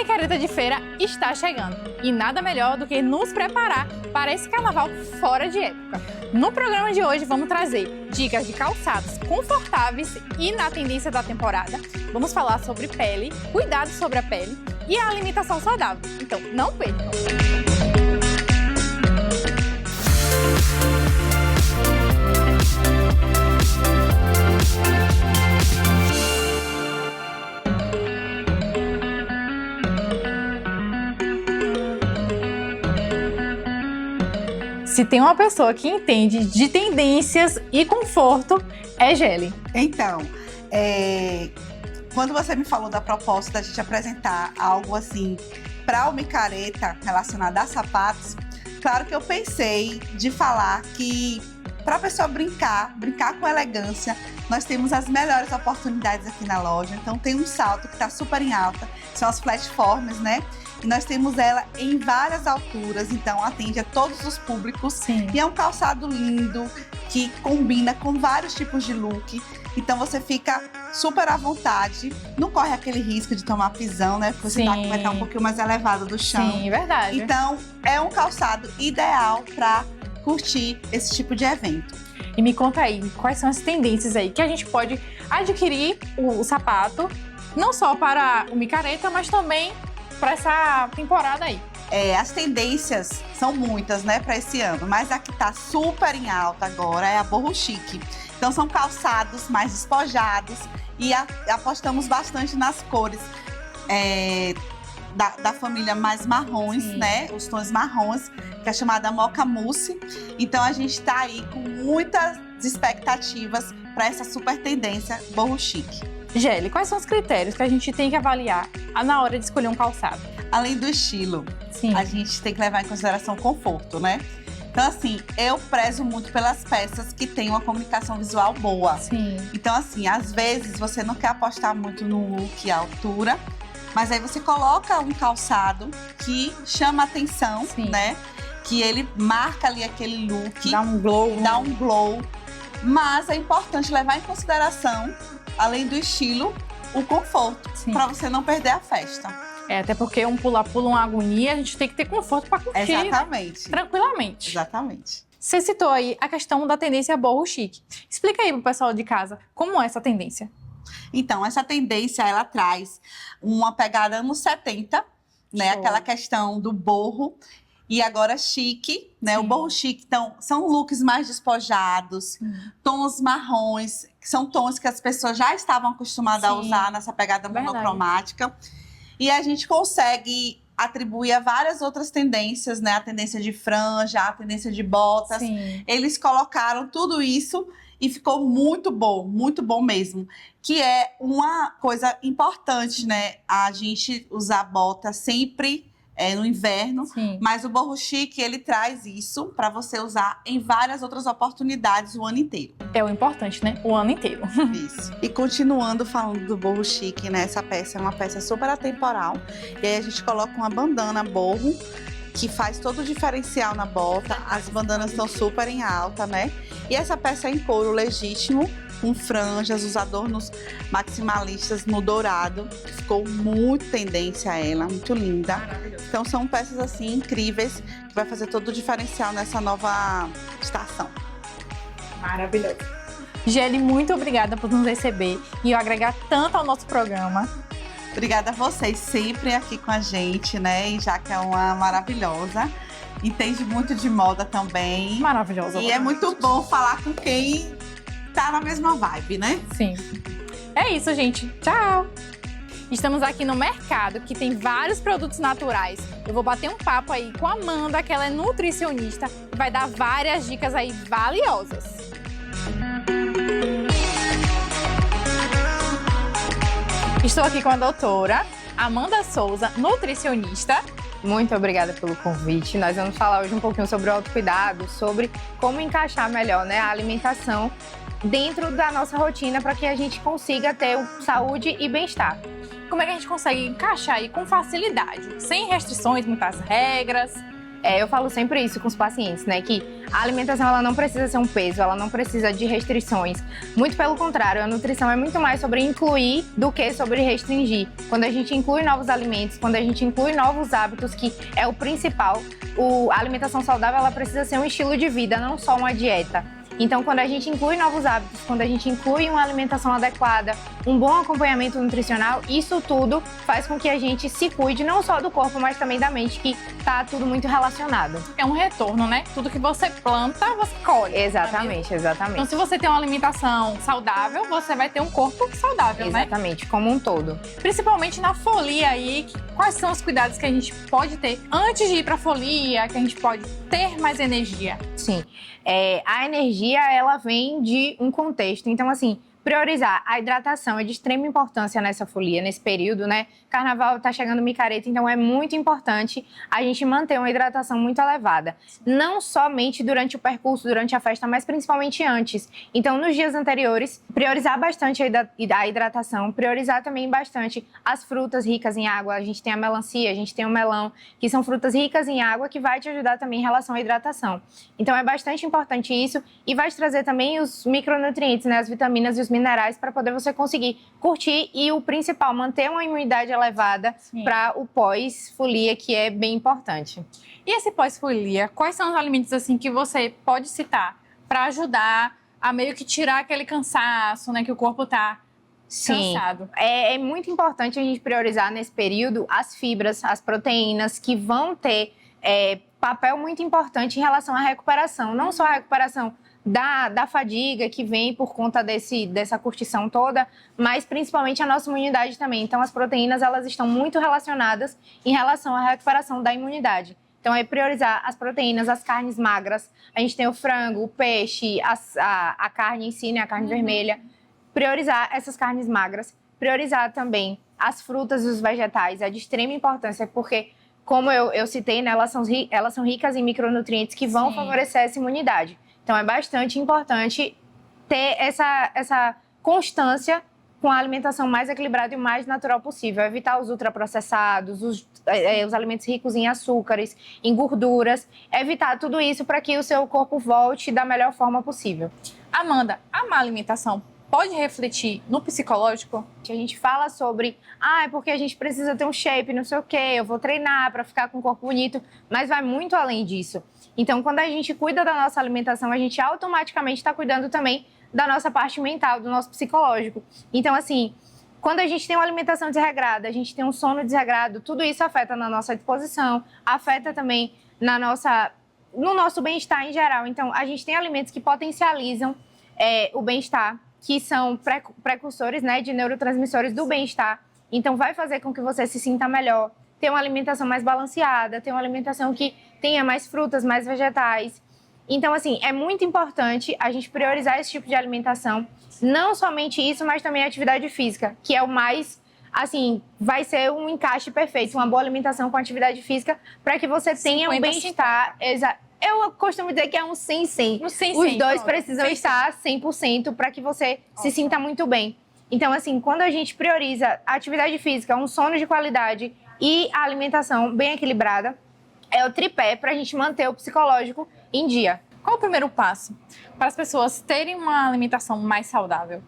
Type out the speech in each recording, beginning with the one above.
micareta de feira está chegando e nada melhor do que nos preparar para esse carnaval fora de época. No programa de hoje vamos trazer dicas de calçados confortáveis e na tendência da temporada. Vamos falar sobre pele, cuidado sobre a pele e a alimentação saudável. Então não percam! Se tem uma pessoa que entende de tendências e conforto, é Gelli. Então, quando você me falou da proposta da gente apresentar algo assim para o micareta relacionado a sapatos, claro que eu pensei de falar que para a pessoa brincar com elegância, nós temos as melhores oportunidades aqui na loja. Então tem um salto que está super em alta, são as platforms, né? E nós temos ela em várias alturas, então atende a todos os públicos. Sim. E é um calçado lindo, que combina com vários tipos de look. Então você fica super à vontade, não corre aquele risco de tomar pisão, né? Porque você vai estar um pouquinho mais elevado do chão. Sim, verdade. Então é um calçado ideal para curtir esse tipo de evento. E me conta aí, quais são as tendências aí que a gente pode adquirir o sapato, não só para o micareta, mas também para essa temporada aí. As tendências são muitas, né, para esse ano, mas a que tá super em alta agora é a boho chic. Então são calçados mais despojados e apostamos bastante nas cores da família mais marrons, Sim. né, os tons marrons, que é chamada mocha mousse. Então a gente tá aí com muitas expectativas para essa super tendência boho chic. Gelli, quais são os critérios que a gente tem que avaliar na hora de escolher um calçado? Além do estilo, Sim. a gente tem que levar em consideração o conforto, né? Então, assim, eu prezo muito pelas peças que têm uma comunicação visual boa. Sim. Então, assim, às vezes você não quer apostar muito no look e altura, mas aí você coloca um calçado que chama atenção, Sim. né? Que ele marca ali aquele look. Dá um glow. Dá um glow. Mas é importante levar em consideração, além do estilo, o conforto, para você não perder a festa. Até porque um pula-pula, uma agonia, a gente tem que ter conforto para curtir. Exatamente. Tranquilamente. Exatamente. Você citou aí a questão da tendência boho chic. Explica aí pro pessoal de casa como é essa tendência. Então, essa tendência, ela traz uma pegada anos 70, né? Show. Aquela questão do boho. E agora chique, né? O boho chique, então, são looks mais despojados, tons marrons, que são tons que as pessoas já estavam acostumadas a usar nessa pegada monocromática. E a gente consegue atribuir a várias outras tendências, né? A tendência de franja, a tendência de botas. Sim. Eles colocaram tudo isso e ficou muito bom mesmo. Que é uma coisa importante, né? A gente usar bota sempre no inverno, Sim. mas o boho chic, ele traz isso para você usar em várias outras oportunidades o ano inteiro. É o importante, né? O ano inteiro. Isso. E continuando falando do boho chic, né? Essa peça é uma peça super atemporal. E aí a gente coloca uma bandana boho, que faz todo o diferencial na bota. As bandanas estão super em alta, né? E essa peça é em couro legítimo, com franjas, os adornos maximalistas no dourado. Ficou muito tendência a ela, muito linda. Então são peças assim incríveis, que vai fazer todo o diferencial nessa nova estação. Maravilhoso. Gelli, muito obrigada por nos receber e agregar tanto ao nosso programa. Obrigada a vocês, sempre aqui com a gente, né? E já que é uma maravilhosa, entende muito de moda também. Maravilhosa. E é muito bom falar com quem tá na mesma vibe, né? Sim. É isso, gente. Tchau! Estamos aqui no mercado, que tem vários produtos naturais. Eu vou bater um papo aí com a Amanda, que ela é nutricionista, e vai dar várias dicas aí valiosas. Estou aqui com a doutora Amanda Souza, nutricionista. Muito obrigada pelo convite. Nós vamos falar hoje um pouquinho sobre o autocuidado, sobre como encaixar melhor, né, a alimentação dentro da nossa rotina para que a gente consiga ter saúde e bem-estar. Como é que a gente consegue encaixar aí com facilidade, sem restrições, muitas regras? Eu falo sempre isso com os pacientes, né? Que a alimentação ela não precisa ser um peso, ela não precisa de restrições. Muito pelo contrário, a nutrição é muito mais sobre incluir do que sobre restringir. Quando a gente inclui novos alimentos, quando a gente inclui novos hábitos, que é o principal, a alimentação saudável ela precisa ser um estilo de vida, não só uma dieta. Então, quando a gente inclui novos hábitos, quando a gente inclui uma alimentação adequada, um bom acompanhamento nutricional, isso tudo faz com que a gente se cuide não só do corpo, mas também da mente, que tá tudo muito relacionado. É um retorno, né? Tudo que você planta, você colhe. Exatamente, exatamente. Então, se você tem uma alimentação saudável, você vai ter um corpo saudável, né? Exatamente, como um todo. Principalmente na folia aí, quais são os cuidados que a gente pode ter antes de ir pra folia, que a gente pode ter mais energia? Sim. A energia, ela vem de um contexto. Então, assim, priorizar a hidratação é de extrema importância nessa folia, nesse período, né? Carnaval tá chegando micareta, então é muito importante a gente manter uma hidratação muito elevada. Não somente durante o percurso, durante a festa, mas principalmente antes. Então, nos dias anteriores, priorizar bastante a hidratação, priorizar também bastante as frutas ricas em água. A gente tem a melancia, a gente tem o melão, que são frutas ricas em água, que vai te ajudar também em relação à hidratação. Então, é bastante importante isso e vai te trazer também os micronutrientes, né? As vitaminas e os minerais para poder você conseguir curtir e o principal, manter uma imunidade elevada para o pós-folia, que é bem importante. E esse pós-folia, quais são os alimentos assim que você pode citar para ajudar a meio que tirar aquele cansaço, né, que o corpo tá cansado? É muito importante a gente priorizar nesse período as fibras, as proteínas que vão ter papel muito importante em relação à recuperação, não só a recuperação da fadiga que vem por conta dessa curtição toda, mas principalmente a nossa imunidade também. Então, as proteínas, elas estão muito relacionadas em relação à recuperação da imunidade. Então, é priorizar as proteínas, as carnes magras. A gente tem o frango, o peixe, a carne em si, né, a carne vermelha. Priorizar essas carnes magras. Priorizar também as frutas e os vegetais. É de extrema importância, porque, como eu citei, né, elas são ricas em micronutrientes que vão favorecer essa imunidade. Então, é bastante importante ter essa constância com a alimentação mais equilibrada e o mais natural possível. Evitar os ultraprocessados, os alimentos ricos em açúcares, em gorduras. Evitar tudo isso para que o seu corpo volte da melhor forma possível. Amanda, a má alimentação pode refletir no psicológico? A gente fala sobre, é porque a gente precisa ter um shape, não sei o quê, eu vou treinar para ficar com um corpo bonito, mas vai muito além disso. Então, quando a gente cuida da nossa alimentação, a gente automaticamente está cuidando também da nossa parte mental, do nosso psicológico. Então, assim, quando a gente tem uma alimentação desregrada, a gente tem um sono desregrado, tudo isso afeta na nossa disposição, afeta também no nosso bem-estar em geral. Então, a gente tem alimentos que potencializam o bem-estar, que são precursores, né, de neurotransmissores do bem-estar. Então, vai fazer com que você se sinta melhor, ter uma alimentação mais balanceada, ter uma alimentação que tenha mais frutas, mais vegetais. Então, assim, é muito importante a gente priorizar esse tipo de alimentação. Não somente isso, mas também a atividade física, que é o mais, assim, vai ser um encaixe perfeito. Uma boa alimentação com atividade física para que você tenha um bem-estar. Eu costumo dizer que é um 100-100. Os dois precisam estar 100% para que você se sinta muito bem. Então, assim, quando a gente prioriza a atividade física, um sono de qualidade e a alimentação bem equilibrada, é o tripé para a gente manter o psicológico em dia. Qual o primeiro passo para as pessoas terem uma alimentação mais saudável?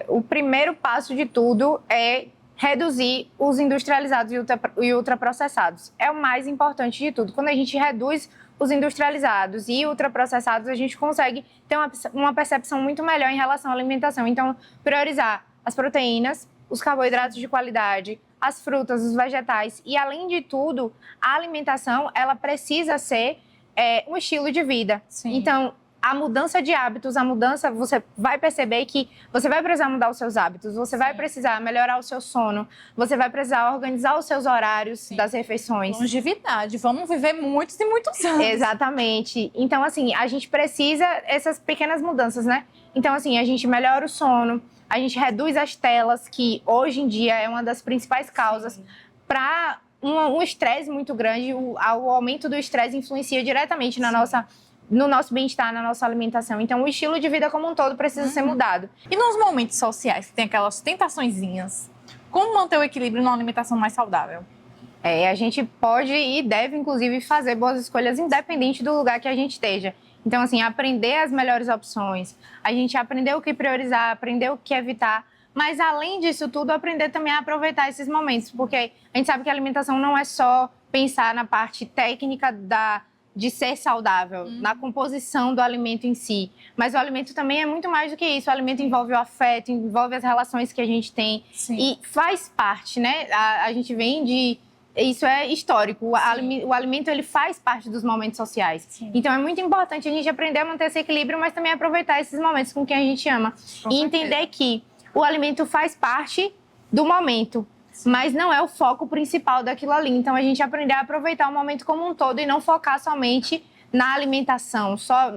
O primeiro passo de tudo é reduzir os industrializados e ultraprocessados. É o mais importante de tudo. Quando a gente reduz os industrializados e ultraprocessados, a gente consegue ter uma percepção muito melhor em relação à alimentação. Então, priorizar as proteínas, os carboidratos de qualidade, as frutas, os vegetais e, além de tudo, a alimentação, ela precisa ser um estilo de vida. Sim. Então, a mudança de hábitos, você vai perceber que você vai precisar mudar os seus hábitos, você vai precisar melhorar o seu sono, você vai precisar organizar os seus horários das refeições. Longevidade, vamos viver muitos e muitos anos. Exatamente. Então, assim, a gente precisa essas pequenas mudanças, né? Então, assim, a gente melhora o sono, a gente reduz as telas, que hoje em dia é uma das principais causas para um estresse muito grande. O aumento do estresse influencia diretamente no nosso bem-estar, na nossa alimentação. Então, o estilo de vida como um todo precisa ser mudado. E nos momentos sociais, que tem aquelas tentaçõezinhas, como manter o equilíbrio numa alimentação mais saudável? A gente pode e deve, inclusive, fazer boas escolhas independente do lugar que a gente esteja. Então, assim, aprender as melhores opções, a gente aprender o que priorizar, aprender o que evitar, mas, além disso tudo, aprender também a aproveitar esses momentos, porque a gente sabe que a alimentação não é só pensar na parte técnica de ser saudável, na composição do alimento em si, mas o alimento também é muito mais do que isso. O alimento envolve o afeto, envolve as relações que a gente tem. Sim. E faz parte, né? A gente vem de... Isso é histórico. O alimento, ele faz parte dos momentos sociais. Sim. Então, é muito importante a gente aprender a manter esse equilíbrio, mas também aproveitar esses momentos com quem a gente ama. E entender que o alimento faz parte do momento, mas não é o foco principal daquilo ali. Então, a gente aprender a aproveitar o momento como um todo e não focar somente na alimentação,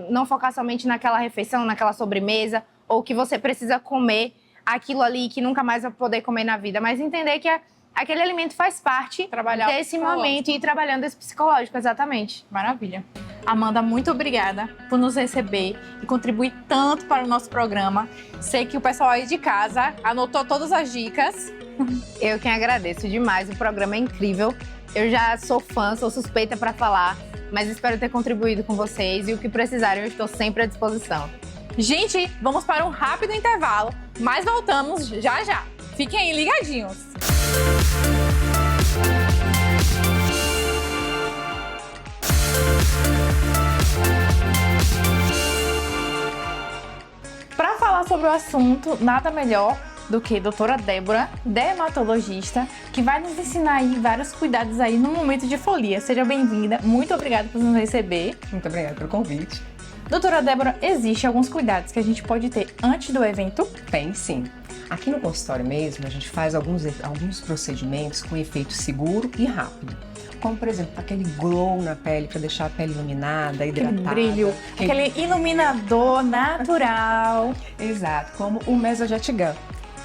não focar somente naquela refeição, naquela sobremesa, ou que você precisa comer aquilo ali que nunca mais vai poder comer na vida, mas entender que aquele alimento faz parte desse momento e ir trabalhando esse psicológico, exatamente. Maravilha. Amanda, muito obrigada por nos receber e contribuir tanto para o nosso programa. Sei que o pessoal aí de casa anotou todas as dicas. Eu que agradeço demais, o programa é incrível. Eu já sou fã, sou suspeita para falar, mas espero ter contribuído com vocês e o que precisarem eu estou sempre à disposição. Gente, vamos para um rápido intervalo, mas voltamos já já. Fiquem aí ligadinhos. Para falar sobre o assunto, nada melhor do que a doutora Débora, dermatologista, que vai nos ensinar aí vários cuidados aí no momento de folia. Seja bem-vinda, muito obrigada por nos receber. Muito obrigada pelo convite. Doutora Débora, existe alguns cuidados que a gente pode ter antes do evento? Tem sim. Aqui no consultório mesmo, a gente faz alguns procedimentos com efeito seguro e rápido. Como, por exemplo, aquele glow na pele para deixar a pele iluminada, hidratada. Aquele brilho, aquele iluminador natural. Exato, como o Mesojet Gun,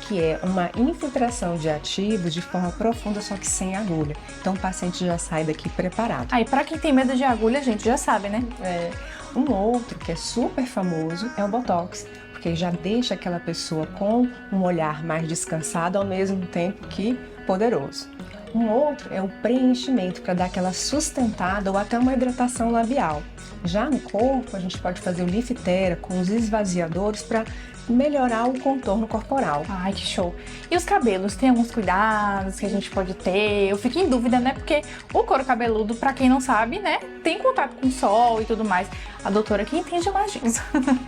que é uma infiltração de ativos de forma profunda, só que sem agulha. Então o paciente já sai daqui preparado. Aí, para quem tem medo de agulha, a gente já sabe, né? Um outro que é super famoso é o Botox, porque já deixa aquela pessoa com um olhar mais descansado, ao mesmo tempo que poderoso. Um outro é o preenchimento, para dar aquela sustentada ou até uma hidratação labial. Já no corpo, a gente pode fazer o Liftera com os esvaziadores para melhorar o contorno corporal. Ai, que show! E os cabelos? Tem alguns cuidados que a gente pode ter? Eu fico em dúvida, né? Porque o couro cabeludo, pra quem não sabe, né? Tem contato com o sol e tudo mais. A doutora que entende mais disso.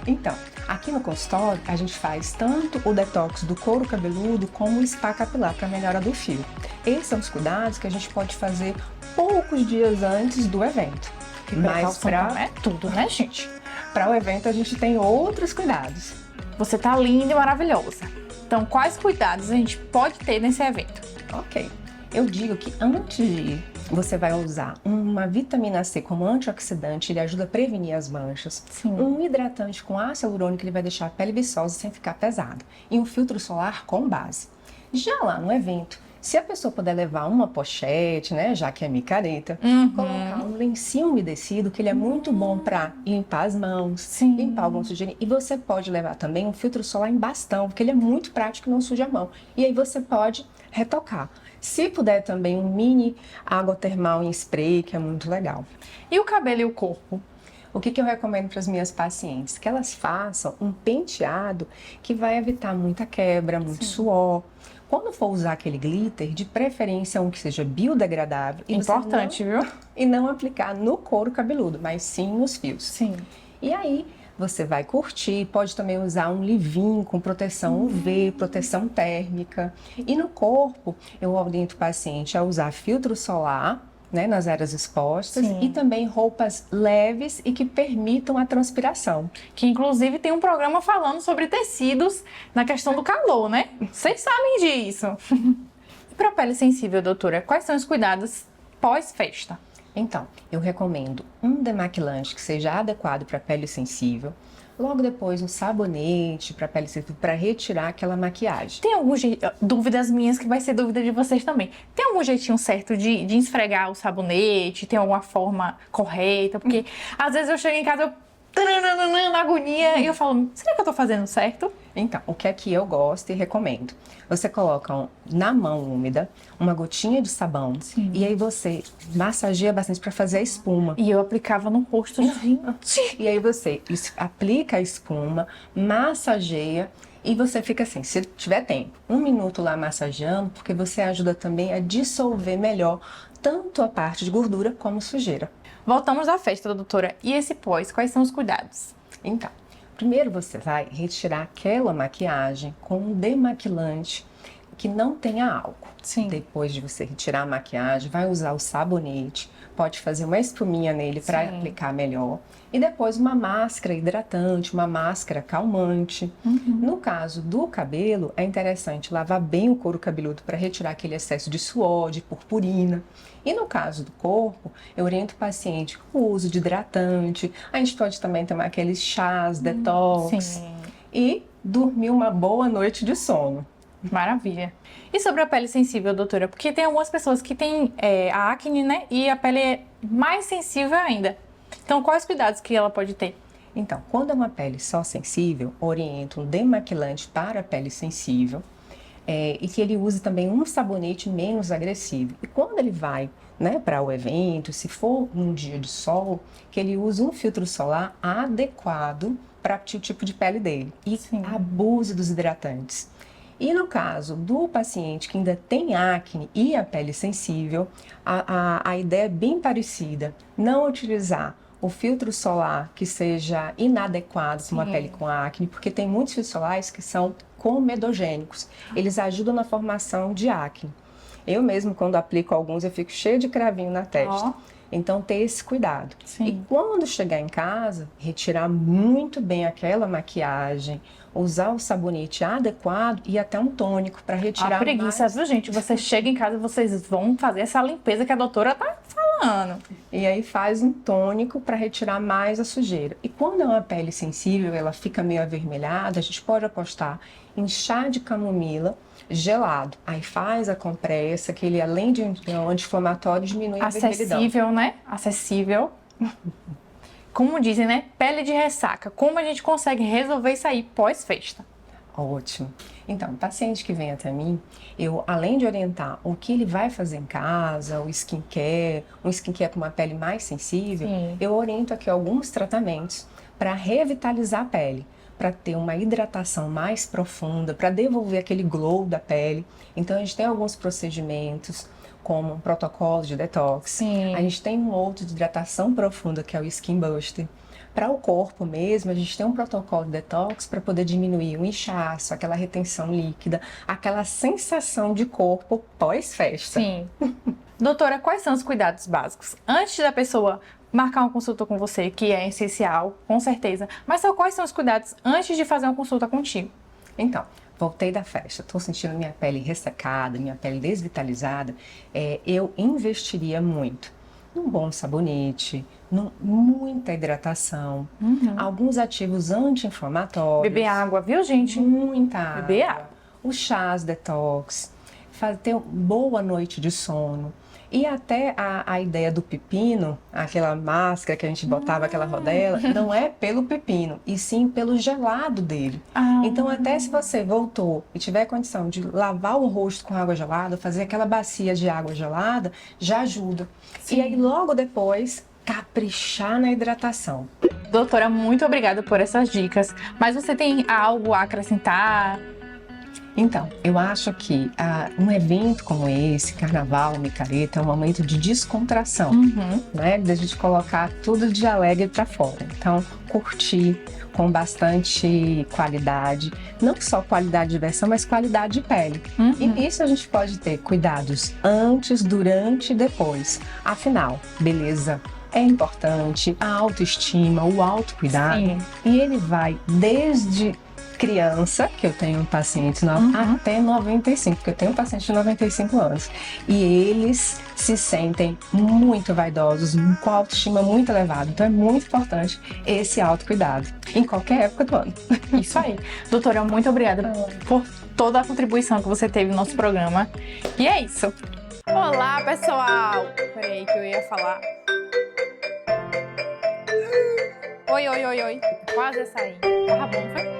Então, aqui no consultório, a gente faz tanto o detox do couro cabeludo como o spa capilar para melhora do fio. Esses são os cuidados que a gente pode fazer poucos dias antes do evento. Mas para tudo, né, gente? Para o evento, a gente tem outros cuidados. Você tá linda e maravilhosa. Então, quais cuidados a gente pode ter nesse evento? Ok. Eu digo que antes de ir, você vai usar uma vitamina C como antioxidante, ele ajuda a prevenir as manchas. Sim. Um hidratante com ácido hialurônico, ele vai deixar a pele viçosa sem ficar pesada. E um filtro solar com base. Já lá no evento, se a pessoa puder levar uma pochete, né, já que é micareta, colocar um lencinho umedecido, que ele é muito bom para limpar as mãos, limpar algum sujeira. E você pode levar também um filtro solar em bastão, porque ele é muito prático e não suja a mão. E aí você pode retocar. Se puder também um mini água termal em spray, que é muito legal. E o cabelo e o corpo? O que eu recomendo para as minhas pacientes? Que elas façam um penteado que vai evitar muita quebra, muito suor. Quando for usar aquele glitter, de preferência um que seja biodegradável. Importante, viu? E não aplicar no couro cabeludo, mas sim nos fios. Sim. E aí, você vai curtir, pode também usar um leave-in com proteção UV, proteção térmica. E no corpo, eu oriento o paciente a usar filtro solar, né, nas áreas expostas, e também roupas leves e que permitam a transpiração. Que inclusive tem um programa falando sobre tecidos na questão do calor, né? Vocês sabem disso. E para pele sensível, doutora, quais são os cuidados pós-festa? Então, eu recomendo um demaquilante que seja adequado para pele sensível. Logo depois, um sabonete para pele sensível para retirar aquela maquiagem. Tem algum dúvidas minhas que vai ser dúvida de vocês também. Tem algum jeitinho certo de esfregar o sabonete? Tem alguma forma correta? Porque às vezes eu chego em casa, eu taranana, na agonia, e eu falo, será que eu tô fazendo certo? Então, o que é que eu gosto e recomendo? Você coloca na mão úmida uma gotinha de sabão e aí você massageia bastante para fazer a espuma. E eu aplicava no rosto, gente. E aí você aplica a espuma, massageia e você fica assim, se tiver tempo, 1 minuto lá massageando, porque você ajuda também a dissolver melhor tanto a parte de gordura como sujeira. Voltamos à festa, doutora. E esse pós, quais são os cuidados? Então, primeiro você vai retirar aquela maquiagem com um demaquilante que não tenha álcool. Sim. Depois de você retirar a maquiagem, vai usar o sabonete, pode fazer uma espuminha nele para aplicar melhor. E depois uma máscara hidratante, uma máscara calmante. No caso do cabelo, é interessante lavar bem o couro cabeludo para retirar aquele excesso de suor, de purpurina. E no caso do corpo, eu oriento o paciente com o uso de hidratante. A gente pode também tomar aqueles chás, detox. Sim. E dormir uma boa noite de sono. Maravilha. E sobre a pele sensível, doutora? Porque tem algumas pessoas que têm a acne, né? E a pele é mais sensível ainda. Então, quais cuidados que ela pode ter? Então, quando é uma pele só sensível, oriento um demaquilante para a pele sensível e que ele use também um sabonete menos agressivo. E quando ele vai para o evento, se for um dia de sol, que ele use um filtro solar adequado para o tipo de pele dele. E abuse dos hidratantes. E no caso do paciente que ainda tem acne e a pele sensível, a ideia é bem parecida. Não utilizar o filtro solar que seja inadequado para uma pele com acne, porque tem muitos filtros solares que são comedogênicos. Eles ajudam na formação de acne. Eu mesmo, quando aplico alguns, eu fico cheia de cravinho na testa. Então, ter esse cuidado. E quando chegar em casa, retirar muito bem aquela maquiagem, usar o sabonete adequado e até um tônico para retirar a preguiça, viu, gente? Você chega em casa, vocês vão fazer essa limpeza que a doutora tá falando. E aí faz um tônico para retirar mais a sujeira. E quando é uma pele sensível, ela fica meio avermelhada, a gente pode apostar em chá de camomila gelado. Aí faz a compressa, que ele além de anti-inflamatório, diminui a vermelhidão. Acessível, né? Acessível. Como dizem, né? Pele de ressaca. Como a gente consegue resolver isso aí pós-festa? Ótimo. Então, o paciente que vem até mim, eu, além de orientar o que ele vai fazer em casa, um skincare com uma pele mais sensível, eu oriento aqui alguns tratamentos para revitalizar a pele, para ter uma hidratação mais profunda, para devolver aquele glow da pele. Então, a gente tem alguns procedimentos, como um protocolo de detox. A gente tem um outro de hidratação profunda, que é o Skin Buster. Para o corpo mesmo, a gente tem um protocolo de detox para poder diminuir o inchaço, aquela retenção líquida, aquela sensação de corpo pós-festa. Doutora, quais são os cuidados básicos? Antes da pessoa marcar uma consulta com você, que é essencial, com certeza. Mas quais são os cuidados antes de fazer uma consulta contigo? Então, voltei da festa, estou sentindo minha pele ressecada, minha pele desvitalizada, eu investiria muito num bom sabonete, muita hidratação, alguns ativos anti-inflamatórios. Beber água, viu, gente? Muita água. Beber água. Os chás detox, ter boa noite de sono. E até a ideia do pepino, aquela máscara que a gente botava, aquela rodela, não é pelo pepino, e sim pelo gelado dele. Então, até se você voltou e tiver condição de lavar o rosto com água gelada, fazer aquela bacia de água gelada, já ajuda. E aí, logo depois, caprichar na hidratação. Doutora, muito obrigada por essas dicas. Mas você tem algo a acrescentar? Então, eu acho que um evento como esse, Carnaval, Micareta, é um momento de descontração, né? Da gente colocar tudo de alegre para fora. Então, curtir com bastante qualidade, não só qualidade de diversão, mas qualidade de pele. E nisso a gente pode ter cuidados antes, durante e depois. Afinal, beleza é importante, a autoestima, o autocuidado, e ele vai desde criança, que eu tenho pacientes até 95, porque eu tenho pacientes de 95 anos. E eles se sentem muito vaidosos, com a autoestima muito elevada. Então é muito importante esse autocuidado, em qualquer época do ano. Isso aí. Doutora, muito obrigada por toda a contribuição que você teve no nosso programa. E é isso. Olá, pessoal! Peraí que eu ia falar. Oi, oi, oi, oi. Quase ia sair. Tava bom, foi?